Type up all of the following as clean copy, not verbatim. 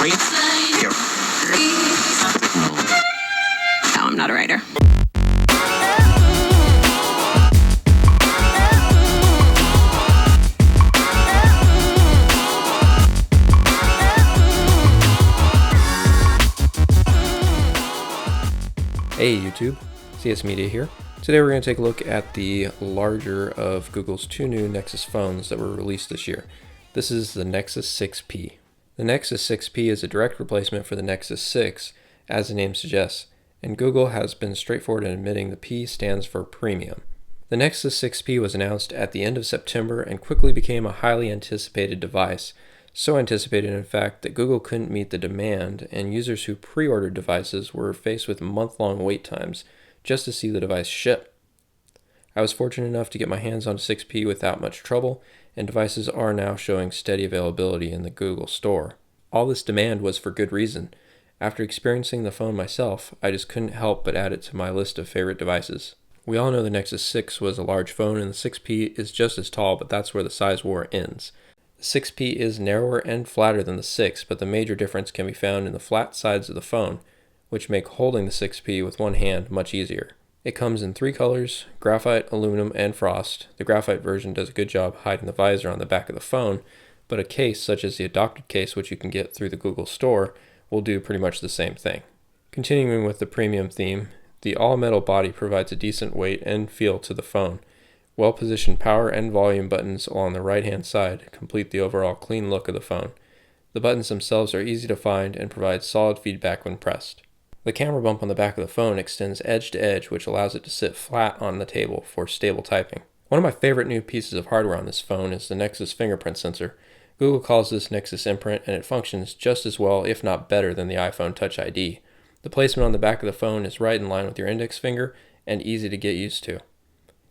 No, I'm not a writer. Hey YouTube, CS Media here. Today we're going to take a look at the larger of Google's two new Nexus phones that were released this year. This is the Nexus 6P. The Nexus 6P is a direct replacement for the Nexus 6, as the name suggests, and Google has been straightforward in admitting the P stands for premium. The Nexus 6P was announced at the end of September and quickly became a highly anticipated device. So anticipated, in fact, that Google couldn't meet the demand, and users who pre-ordered devices were faced with month-long wait times just to see the device ship. I was fortunate enough to get my hands on 6P without much trouble, and devices are now showing steady availability in the Google Store. All this demand was for good reason. After experiencing the phone myself, I just couldn't help but add it to my list of favorite devices. We all know the Nexus 6 was a large phone, and the 6P is just as tall, but that's where the size war ends. The 6P is narrower and flatter than the 6, but the major difference can be found in the flat sides of the phone, which make holding the 6P with one hand much easier. It comes in three colors: graphite, aluminum, and frost. The graphite version does a good job hiding the visor on the back of the phone, but a case such as the adopted case, which you can get through the Google Store, will do pretty much the same thing. Continuing with the premium theme, the all-metal body provides a decent weight and feel to the phone. Well-positioned power and volume buttons along the right-hand side complete the overall clean look of the phone. The buttons themselves are easy to find and provide solid feedback when pressed. The camera bump on the back of the phone extends edge to edge, which allows it to sit flat on the table for stable typing. One of my favorite new pieces of hardware on this phone is the Nexus fingerprint sensor. Google calls this Nexus imprint, and it functions just as well, if not better, than the iPhone Touch ID. The placement on the back of the phone is right in line with your index finger and easy to get used to.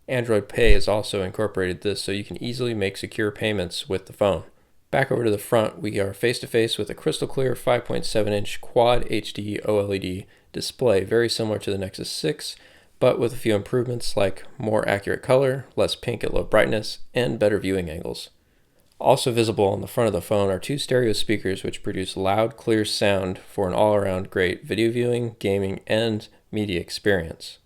Android Pay has also incorporated this, so you can easily make secure payments with the phone. Back over to the front, we are face-to-face with a crystal clear 5.7-inch Quad HD OLED display, very similar to the Nexus 6, but with a few improvements like more accurate color, less pink at low brightness, and better viewing angles. Also visible on the front of the phone are two stereo speakers which produce loud, clear sound for an all-around great video viewing, gaming, and media experience.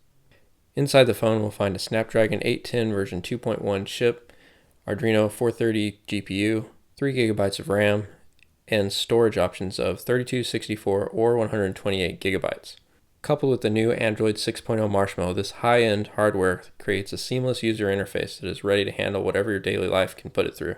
Inside the phone, we'll find a Snapdragon 810 version 2.1 chip, Arduino 430 GPU, 3 GB of RAM, and storage options of 32, 64, or 128 GB. Coupled with the new Android 6.0 Marshmallow, this high-end hardware creates a seamless user interface that is ready to handle whatever your daily life can put it through.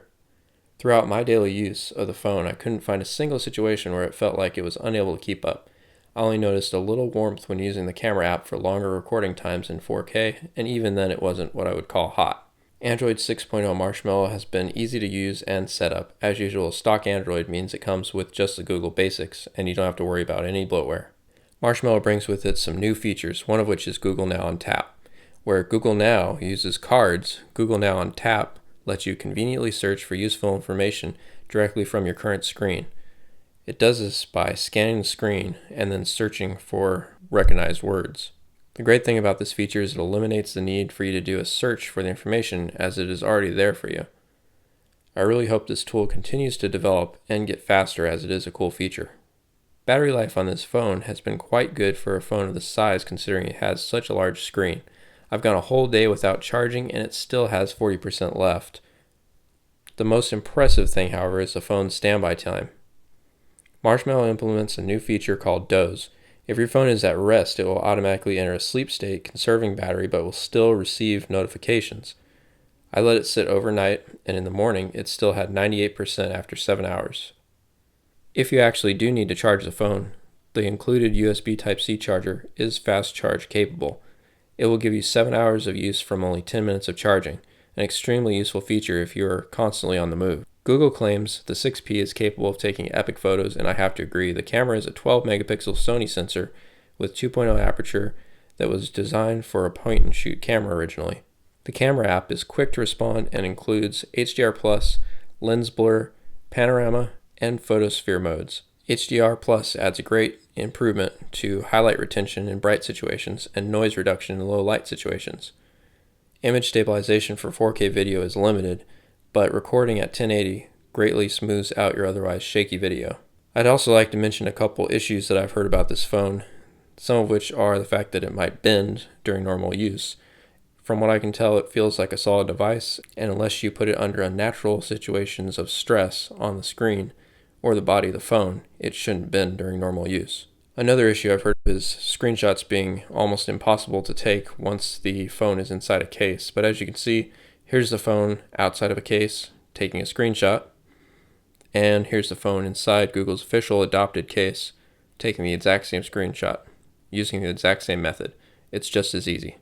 Throughout my daily use of the phone, I couldn't find a single situation where it felt like it was unable to keep up. I only noticed a little warmth when using the camera app for longer recording times in 4K, and even then it wasn't what I would call hot. Android 6.0 Marshmallow has been easy to use and set up. As usual, stock Android means it comes with just the Google basics, and you don't have to worry about any bloatware. Marshmallow brings with it some new features, one of which is Google Now on Tap. Where Google Now uses cards, Google Now on Tap lets you conveniently search for useful information directly from your current screen. It does this by scanning the screen and then searching for recognized words. The great thing about this feature is it eliminates the need for you to do a search for the information, as it is already there for you. I really hope this tool continues to develop and get faster, as it is a cool feature. Battery life on this phone has been quite good for a phone of this size, considering it has such a large screen. I've gone a whole day without charging and it still has 40% left. The most impressive thing, however, is the phone's standby time. Marshmallow implements a new feature called Doze. If your phone is at rest, it will automatically enter a sleep state, conserving battery, but will still receive notifications. I let it sit overnight, and in the morning, it still had 98% after 7 hours. If you actually do need to charge the phone, the included USB Type-C charger is fast charge capable. It will give you 7 hours of use from only 10 minutes of charging, an extremely useful feature if you are constantly on the move. Google claims the 6P is capable of taking epic photos, and I have to agree. The camera is a 12 megapixel Sony sensor with 2.0 aperture that was designed for a point-and-shoot camera originally. The camera app is quick to respond and includes HDR+, lens blur, panorama, and photosphere modes. HDR+ adds a great improvement to highlight retention in bright situations and noise reduction in low light situations. Image stabilization for 4K video is limited, but recording at 1080 greatly smooths out your otherwise shaky video. I'd also like to mention a couple issues that I've heard about this phone, some of which are the fact that it might bend during normal use. From what I can tell, it feels like a solid device, and unless you put it under unnatural situations of stress on the screen or the body of the phone, it shouldn't bend during normal use. Another issue I've heard of is screenshots being almost impossible to take once the phone is inside a case. But as you can see, here's the phone outside of a case taking a screenshot, and here's the phone inside Google's official adopted case taking the exact same screenshot using the exact same method. It's just as easy.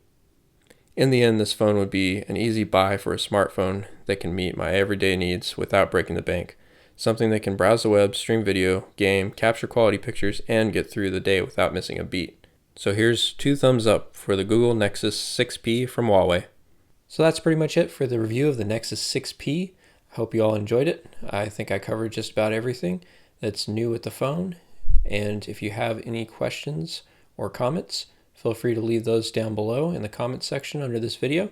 In the end, this phone would be an easy buy for a smartphone that can meet my everyday needs without breaking the bank. Something that can browse the web, stream video, game, capture quality pictures, and get through the day without missing a beat. So here's 2 thumbs up for the Google Nexus 6P from Huawei. So that's pretty much it for the review of the Nexus 6P. I hope you all enjoyed it. I think I covered just about everything that's new with the phone. And if you have any questions or comments, feel free to leave those down below in the comments section under this video.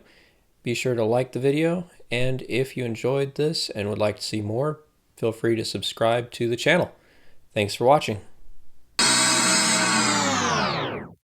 Be sure to like the video, and if you enjoyed this and would like to see more, feel free to subscribe to the channel. Thanks for watching.